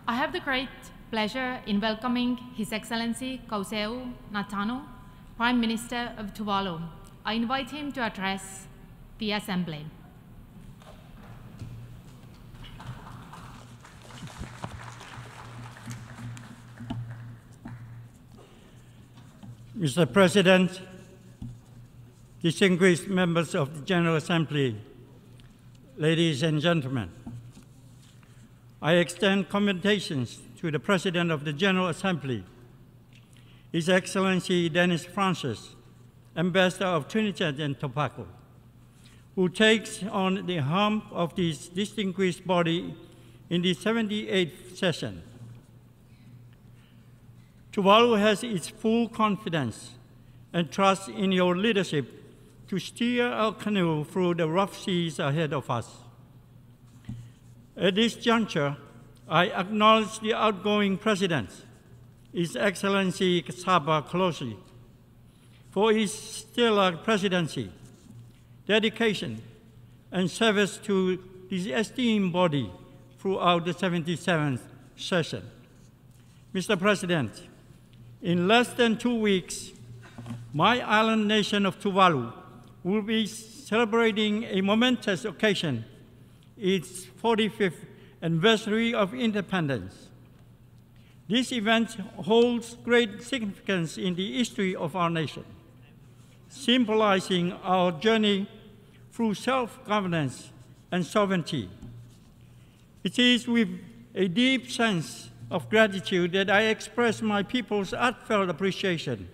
I have the great pleasure in welcoming His Excellency Kausea Natano, Prime Minister of Tuvalu. I invite him to address the Assembly. Mr. President, distinguished members of the General Assembly, ladies and gentlemen, I extend commendations to the President of the General Assembly, His Excellency Dennis Francis, Ambassador of Trinidad and Tobago, who takes on the helm of this distinguished body in the 78th session. Tuvalu has its full confidence and trust in your leadership to steer our canoe through the rough seas ahead of us. At this juncture, I acknowledge the outgoing President, His Excellency Kausea, for his stellar presidency, dedication, and service to this esteemed body throughout the 77th session. Mr. President, in less than 2 weeks, my island nation of Tuvalu will be celebrating a momentous occasion, its 45th anniversary of independence. This event holds great significance in the history of our nation, symbolizing our journey through self-governance and sovereignty. It is with a deep sense of gratitude that I express my people's heartfelt appreciation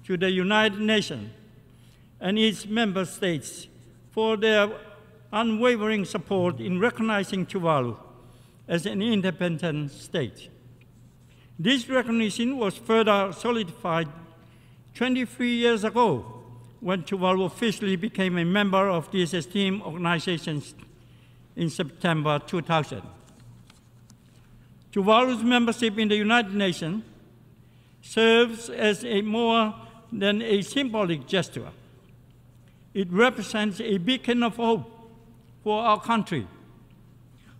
to the United Nations and its member states for their unwavering support in recognizing Tuvalu as an independent state. This recognition was further solidified 23 years ago when Tuvalu officially became a member of this esteemed organization in September 2000. Tuvalu's membership in the United Nations serves as a more than a symbolic gesture. It represents a beacon of hope for our country,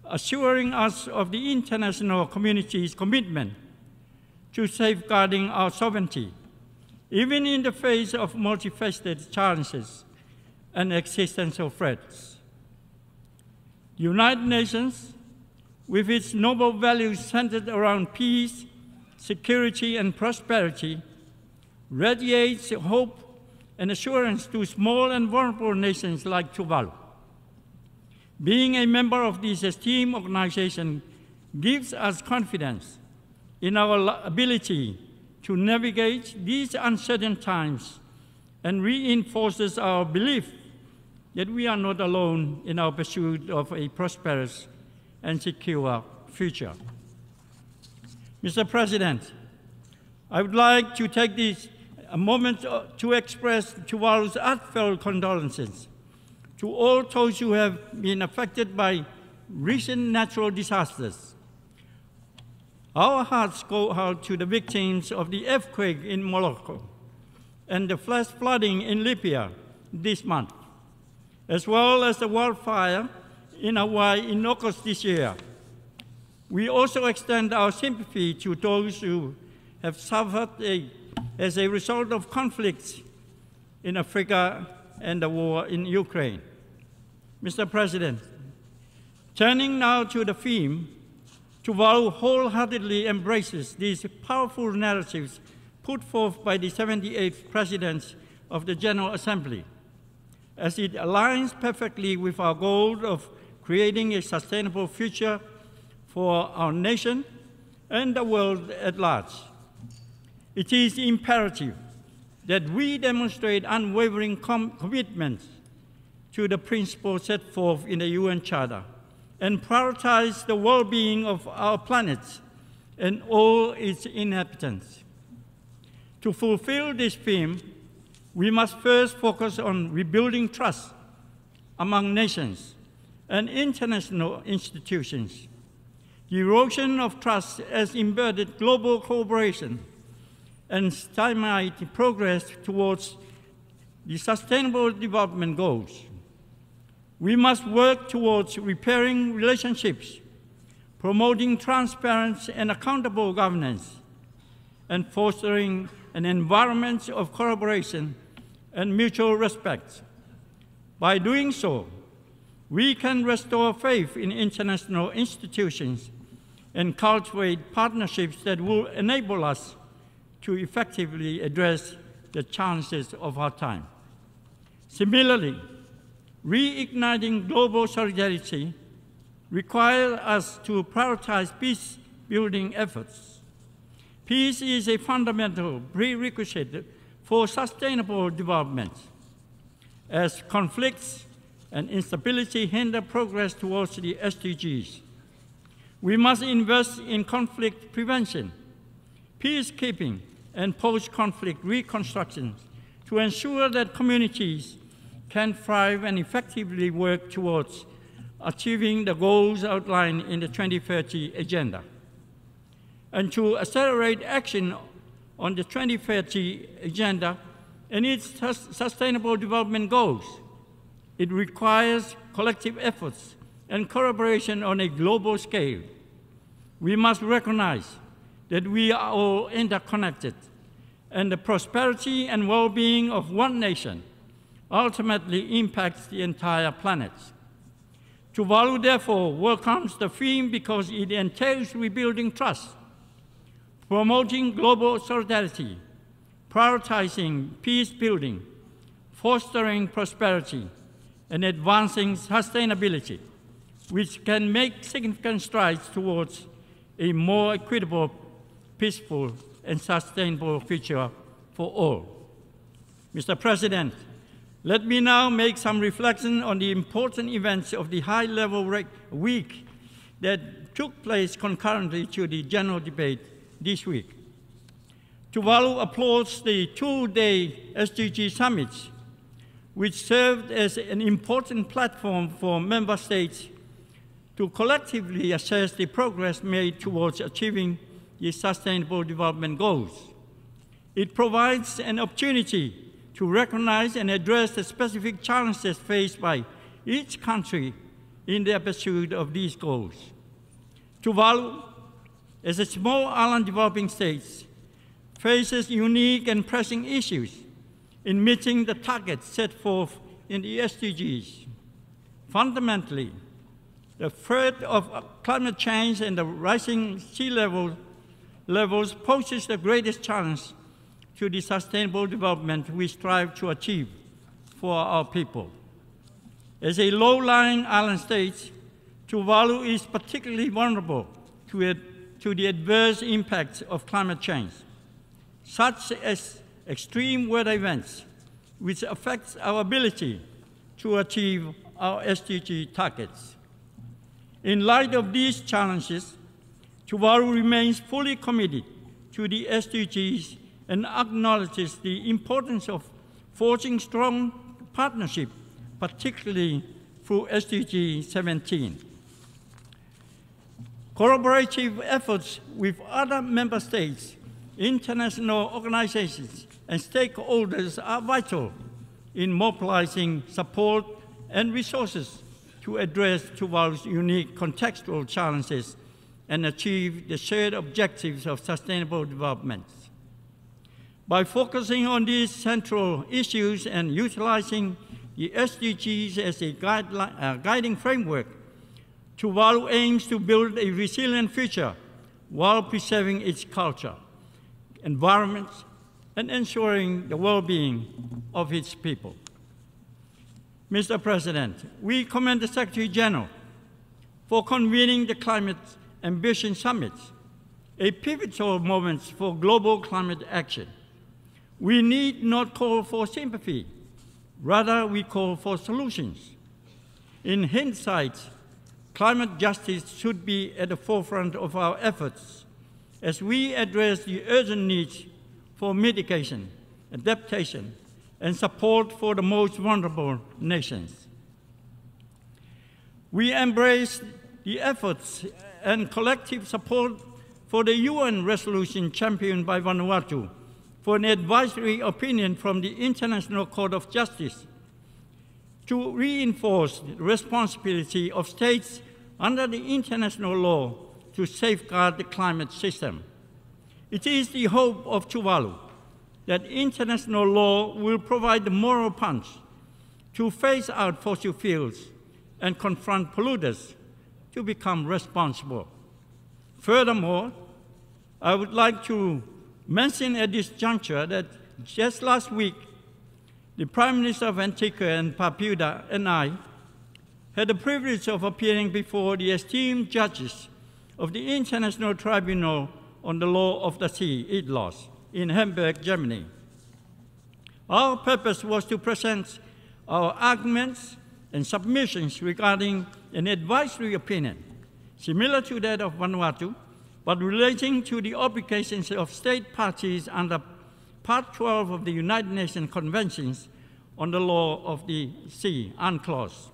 assuring us of the international community's commitment to safeguarding our sovereignty, even in the face of multifaceted challenges and existential threats. The United Nations, with its noble values centered around peace, security, and prosperity, radiates hope and assurance to small and vulnerable nations like Tuvalu. Being a member of this esteemed organization gives us confidence in our ability to navigate these uncertain times and reinforces our belief that we are not alone in our pursuit of a prosperous and secure future. Mr. President, I would like to take a moment to express Tuvalu's heartfelt condolences to all those who have been affected by recent natural disasters. Our hearts go out to the victims of the earthquake in Morocco and the flash flooding in Libya this month, as well as the wildfire in Hawaii in August this year. We also extend our sympathy to those who have suffered as a result of conflicts in Africa and the war in Ukraine. Mr. President, turning now to the theme, Tuvalu wholeheartedly embraces these powerful narratives put forth by the 78th President of the General Assembly, as it aligns perfectly with our goal of creating a sustainable future for our nation and the world at large. It is imperative that we demonstrate unwavering commitment to the principles set forth in the UN Charter and prioritize the well-being of our planet and all its inhabitants. To fulfill this theme, we must first focus on rebuilding trust among nations and international institutions. The erosion of trust has embedded global cooperation and stymied progress towards the Sustainable Development Goals. We must work towards repairing relationships promoting transparent and accountable governance, and fostering an environment of collaboration and mutual respect. By doing so, we can restore faith in international institutions and cultivate partnerships that will enable us to effectively address the challenges of our time. Similarly, reigniting global solidarity requires us to prioritize peace-building efforts. Peace is a fundamental prerequisite for sustainable development. As conflicts and instability hinder progress towards the SDGs, we must invest in conflict prevention, peacekeeping, and post-conflict reconstruction to ensure that communities can thrive and effectively work towards achieving the goals outlined in the 2030 Agenda. And to accelerate action on the 2030 Agenda and its sustainable development goals, it requires collective efforts and collaboration on a global scale. We must recognize that we are all interconnected, and the prosperity and well-being of one nation ultimately impacts the entire planet. Tuvalu, therefore, welcomes the theme because it entails rebuilding trust, promoting global solidarity, prioritizing peace-building, fostering prosperity, and advancing sustainability, which can make significant strides towards a more equitable, peaceful, and sustainable future for all. Mr. President, let me now make some reflection on the important events of the high-level week that took place concurrently to the general debate this week. Tuvalu applauds the two-day SDG summits, which served as an important platform for member states to collectively assess the progress made towards achieving the Sustainable Development Goals. It provides an opportunity to recognize and address the specific challenges faced by each country in their pursuit of these goals. Tuvalu, as a small island developing state, faces unique and pressing issues in meeting the targets set forth in the SDGs. Fundamentally, the threat of climate change and the rising sea levels poses the greatest challenge to the sustainable development we strive to achieve for our people. As a low-lying island state, Tuvalu is particularly vulnerable to the adverse impacts of climate change, such as extreme weather events, which affects our ability to achieve our SDG targets. In light of these challenges, Tuvalu remains fully committed to the SDGs and acknowledges the importance of forging strong partnership, particularly through SDG 17. Collaborative efforts with other member states, international organizations, and stakeholders are vital in mobilizing support and resources to address Tuvalu's unique contextual challenges and achieve the shared objectives of sustainable development. By focusing on these central issues and utilizing the SDGs as a guiding framework, Tuvalu aims to build a resilient future while preserving its culture, environment, and ensuring the well-being of its people. Mr. President, we commend the Secretary General for convening the Climate Ambition Summit, a pivotal moment for global climate action. We need not call for sympathy, rather we call for solutions. In hindsight, climate justice should be at the forefront of our efforts as we address the urgent needs for mitigation, adaptation, and support for the most vulnerable nations. We embrace the efforts and collective support for the UN resolution championed by Vanuatu for an advisory opinion from the International Court of Justice to reinforce the responsibility of states under the international law to safeguard the climate system. It is the hope of Tuvalu that international law will provide the moral punch to phase out fossil fuels and confront polluters to become responsible. Furthermore, I would like to mention at this juncture that just last week, the Prime Minister of Antigua and Barbuda and I had the privilege of appearing before the esteemed judges of the International Tribunal on the Law of the Sea, ITLAW, in Hamburg, Germany. Our purpose was to present our arguments and submissions regarding an advisory opinion, similar to that of Vanuatu, but relating to the obligations of state parties under Part 12 of the United Nations Conventions on the Law of the Sea, UNCLOS,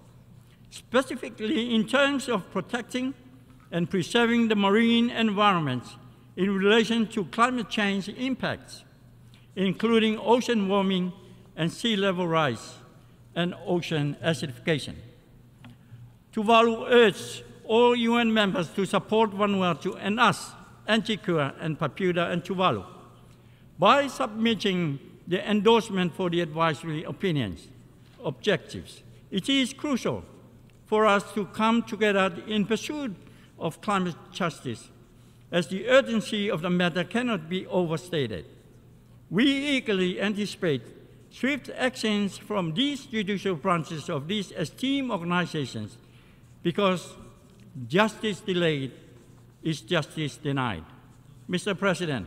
specifically in terms of protecting and preserving the marine environment in relation to climate change impacts, including ocean warming and sea level rise and ocean acidification. Tuvalu urged all UN members to support Vanuatu and us, Antigua and Barbuda and Tuvalu, by submitting the endorsement for the advisory objectives. It is crucial for us to come together in pursuit of climate justice, as the urgency of the matter cannot be overstated. We eagerly anticipate swift actions from these judicial branches of these esteemed organizations, because justice delayed is justice denied. Mr. President,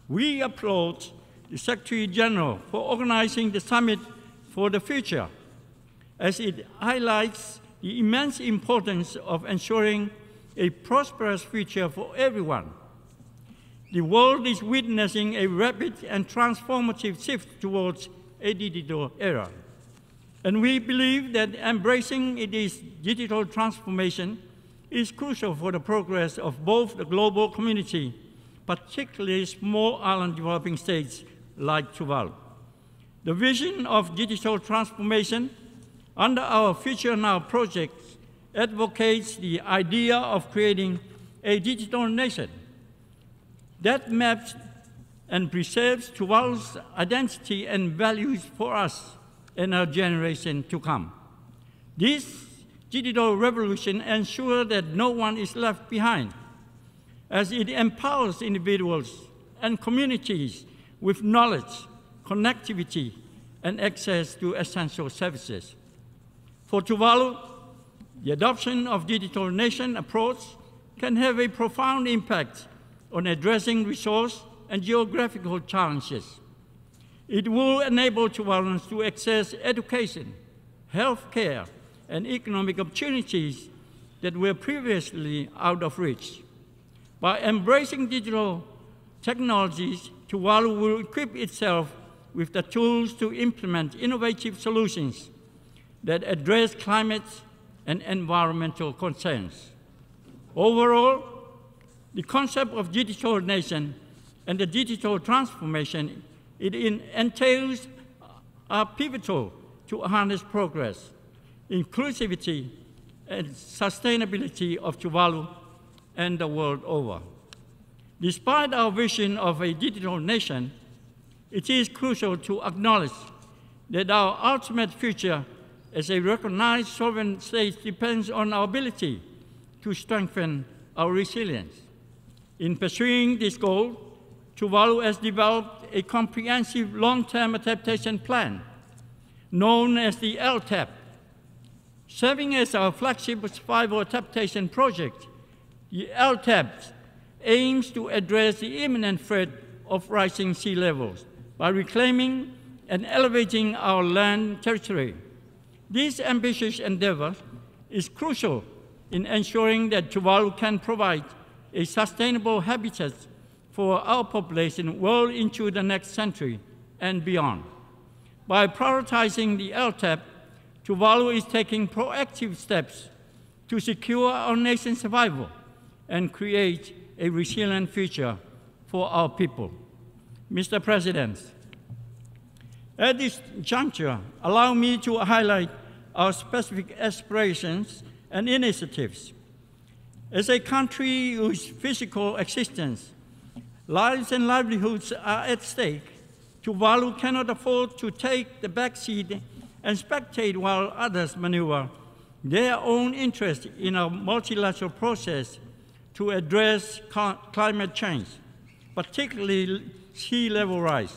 we applaud the Secretary General for organizing the Summit for the Future, as it highlights the immense importance of ensuring a prosperous future for everyone. The world is witnessing a rapid and transformative shift towards a digital era. And we believe that embracing this digital transformation is crucial for the progress of both the global community, particularly small island developing states like Tuvalu. The vision of digital transformation under our Future Now project advocates the idea of creating a digital nation that maps and preserves Tuvalu's identity and values for us and our generation to come. This digital revolution ensures that no one is left behind, as it empowers individuals and communities with knowledge, connectivity, and access to essential services. For Tuvalu, the adoption of digital nation approach can have a profound impact on addressing resource and geographical challenges. It will enable Tuvaluans to access education, health care, and economic opportunities that were previously out of reach. By embracing digital technologies, Tuvalu will equip itself with the tools to implement innovative solutions that address climate and environmental concerns. Overall, the concept of digital nation and the digital transformation it entails are pivotal to harness progress, inclusivity, and sustainability of Tuvalu and the world over. Despite our vision of a digital nation, it is crucial to acknowledge that our ultimate future as a recognized sovereign state depends on our ability to strengthen our resilience. In pursuing this goal, Tuvalu has developed a comprehensive long-term adaptation plan known as the LTAP. Serving as our flagship survival adaptation project, the LTAP aims to address the imminent threat of rising sea levels by reclaiming and elevating our land territory. This ambitious endeavor is crucial in ensuring that Tuvalu can provide a sustainable habitat for our population well into the next century and beyond. By prioritizing the LTAP, Tuvalu is taking proactive steps to secure our nation's survival and create a resilient future for our people. Mr. President, at this juncture, allow me to highlight our specific aspirations and initiatives. As a country whose physical existence, lives and livelihoods are at stake, Tuvalu cannot afford to take the back seat and spectate while others maneuver their own interest in a multilateral process to address climate change, particularly sea level rise.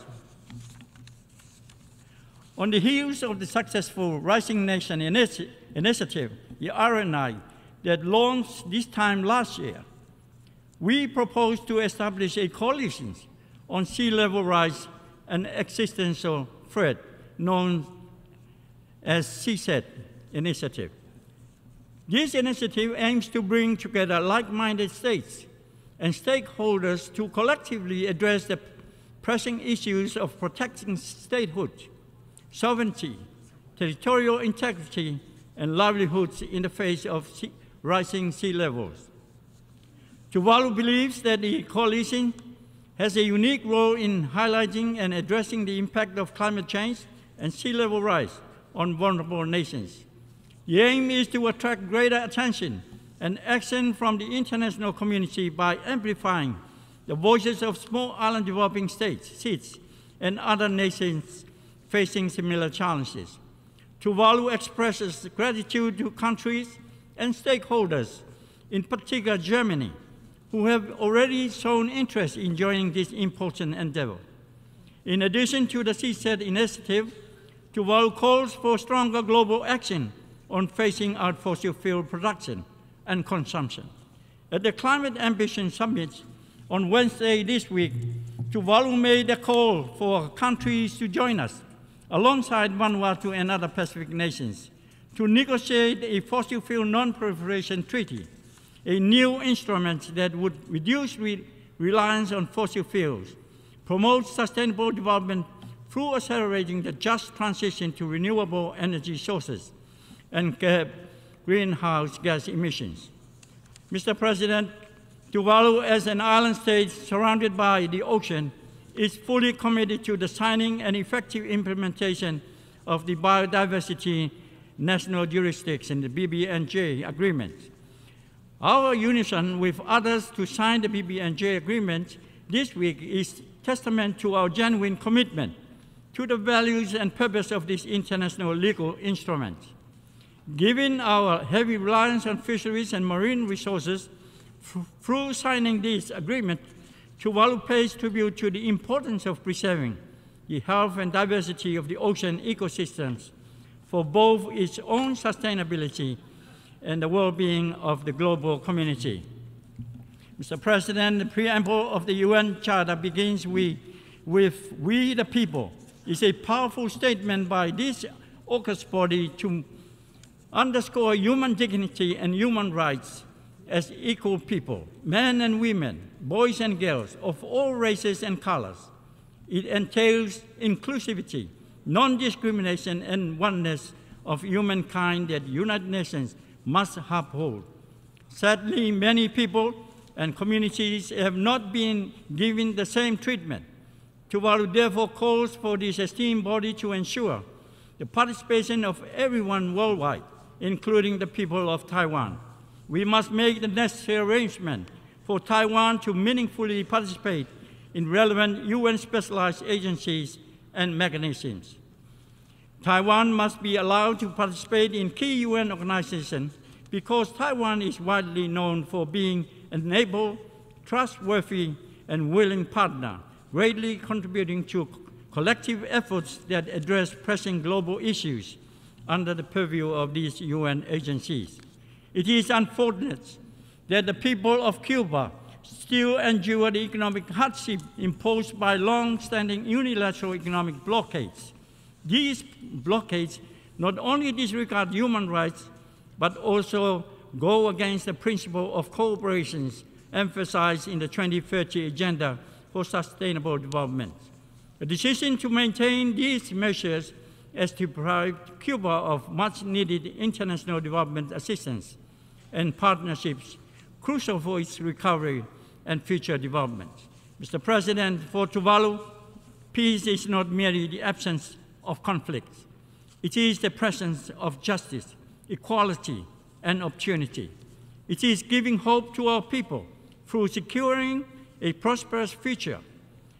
On the heels of the successful Rising Nation initiative, the RNI, that launched this time last year, we propose to establish a coalition on sea level rise and existential threat known as CSET initiative. This initiative aims to bring together like-minded states and stakeholders to collectively address the pressing issues of protecting statehood, sovereignty, territorial integrity, and livelihoods in the face of rising sea levels. Tuvalu believes that the coalition has a unique role in highlighting and addressing the impact of climate change and sea level rise on vulnerable nations. The aim is to attract greater attention and action from the international community by amplifying the voices of small island developing states and other nations facing similar challenges. Tuvalu expresses gratitude to countries and stakeholders, in particular Germany, who have already shown interest in joining this important endeavor. In addition to the CSET initiative, Tuvalu calls for stronger global action on phasing out fossil fuel production and consumption. At the Climate Ambition Summit on Wednesday this week, Tuvalu made a call for countries to join us, alongside Vanuatu and other Pacific nations, to negotiate a fossil fuel non-proliferation treaty, a new instrument that would reduce reliance on fossil fuels, promote sustainable development through accelerating the just transition to renewable energy sources, and curb greenhouse gas emissions. Mr. President, Tuvalu, as an island state surrounded by the ocean, is fully committed to the signing and effective implementation of the Biodiversity National Jurisdiction, the BBNJ agreement. Our unison with others to sign the BBNJ agreement this week is testament to our genuine commitment to the values and purpose of this international legal instrument. Given our heavy reliance on fisheries and marine resources, through signing this agreement, Tuvalu pays tribute to the importance of preserving the health and diversity of the ocean ecosystems for both its own sustainability and the well-being of the global community. Mr. President, the preamble of the UN Charter begins with "We the people." It's a powerful statement by this august body to underscore human dignity and human rights as equal people, men and women, boys and girls of all races and colors. It entails inclusivity, non-discrimination, and oneness of humankind that the United Nations must uphold. Sadly, many people and communities have not been given the same treatment. Tuvalu therefore calls for this esteemed body to ensure the participation of everyone worldwide, including the people of Taiwan. We must make the necessary arrangement for Taiwan to meaningfully participate in relevant UN specialized agencies and mechanisms. Taiwan must be allowed to participate in key UN organizations because Taiwan is widely known for being an able, trustworthy, and willing partner, greatly contributing to collective efforts that address pressing global issues under the purview of these UN agencies. It is unfortunate that the people of Cuba still endure the economic hardship imposed by long-standing unilateral economic blockades. These blockades not only disregard human rights, but also go against the principle of cooperation emphasized in the 2030 Agenda for Sustainable Development. The decision to maintain these measures has deprived Cuba of much-needed international development assistance and partnerships crucial for its recovery and future development. Mr. President, for Tuvalu, peace is not merely the absence of conflict. It is the presence of justice, equality, and opportunity. It is giving hope to our people through securing a prosperous future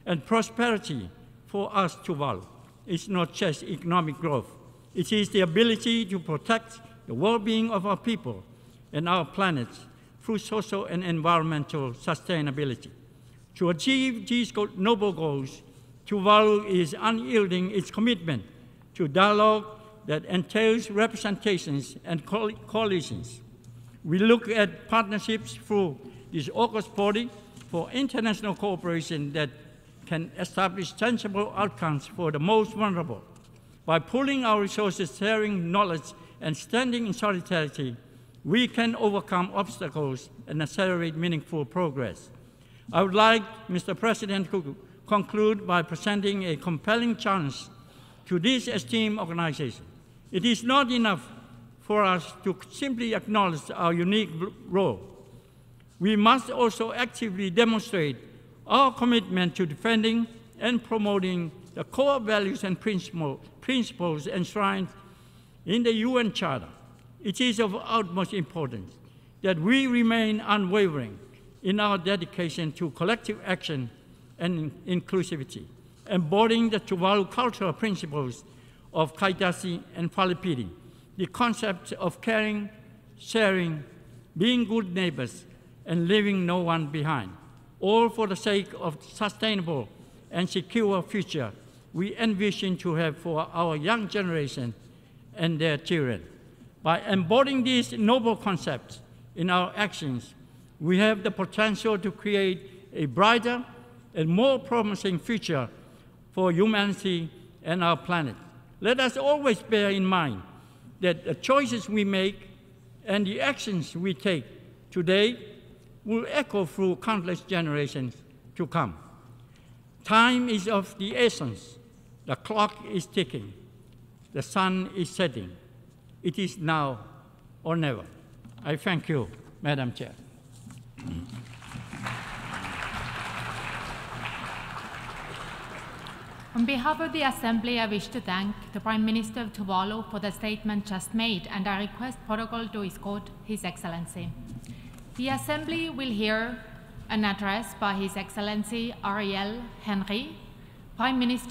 and prosperity for us, Tuvalu. It's not just economic growth. It is the ability to protect the well-being of our people and our planet through social and environmental sustainability. To achieve these noble goals, Tuvalu is unyielding its commitment to dialogue that entails representations and coalitions. We look at partnerships through this August body for international cooperation that can establish tangible outcomes for the most vulnerable. By pooling our resources, sharing knowledge, and standing in solidarity, we can overcome obstacles and accelerate meaningful progress. I would like, Mr. President, to conclude by presenting a compelling challenge to this esteemed organization. It is not enough for us to simply acknowledge our unique role. We must also actively demonstrate our commitment to defending and promoting the core values and principles enshrined in the UN Charter. It is of utmost importance that we remain unwavering in our dedication to collective action and inclusivity, embodying the Tuvalu cultural principles of kaitasi and falipiri, the concepts of caring, sharing, being good neighbors, and leaving no one behind, all for the sake of sustainable and secure future we envision to have for our young generation and their children. By embodying these noble concepts in our actions, we have the potential to create a brighter and more promising future for humanity and our planet. Let us always bear in mind that the choices we make and the actions we take today will echo through countless generations to come. Time is of the essence. The clock is ticking. The sun is setting. It is now or never. I thank you, Madam Chair. On behalf of the Assembly, I wish to thank the Prime Minister of Tuvalu for the statement just made, and I request protocol to escort His Excellency. The Assembly will hear an address by His Excellency Ariel Henry, Prime Minister